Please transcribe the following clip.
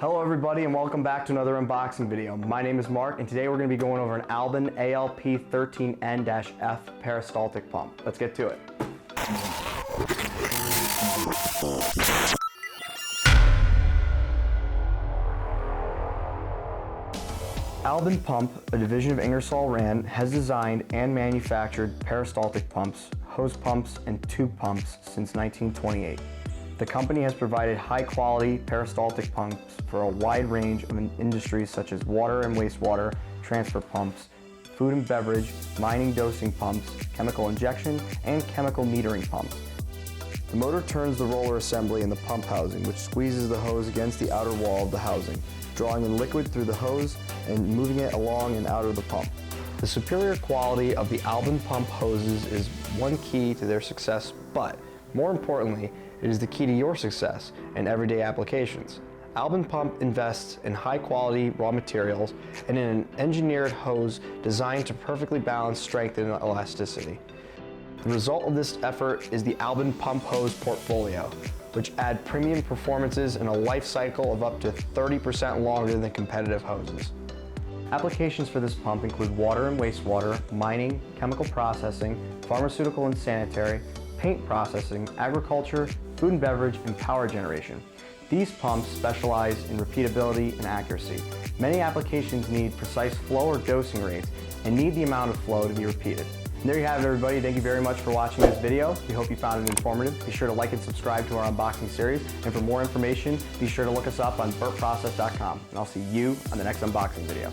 Hello everybody and welcome back to another unboxing video. My name is Mark and today we're going to be going over an Albin ALP13N-F peristaltic pump. Let's get to it. Albin Pump, a division of Ingersoll Rand, has designed and manufactured peristaltic pumps, hose pumps, and tube pumps since 1928. The company has provided high-quality peristaltic pumps for a wide range of industries such as water and wastewater, transfer pumps, food and beverage, mining dosing pumps, chemical injection, and chemical metering pumps. The motor turns the roller assembly in the pump housing, which squeezes the hose against the outer wall of the housing, drawing in liquid through the hose and moving it along and out of the pump. The superior quality of the Albin pump hoses is one key to their success, but more importantly, it is the key to your success in everyday applications. Albin Pump invests in high-quality raw materials and in an engineered hose designed to perfectly balance strength and elasticity. The result of this effort is the Albin Pump hose portfolio, which add premium performances and a life cycle of up to 30% longer than competitive hoses. Applications for this pump include water and wastewater, mining, chemical processing, pharmaceutical and sanitary, paint processing, agriculture, food and beverage, and power generation. These pumps specialize in repeatability and accuracy. Many applications need precise flow or dosing rates and need the amount of flow to be repeated. And there you have it, everybody. Thank you very much for watching this video. We hope you found it informative. Be sure to like and subscribe to our unboxing series. And for more information, be sure to look us up on burtprocess.com. And I'll see you on the next unboxing video.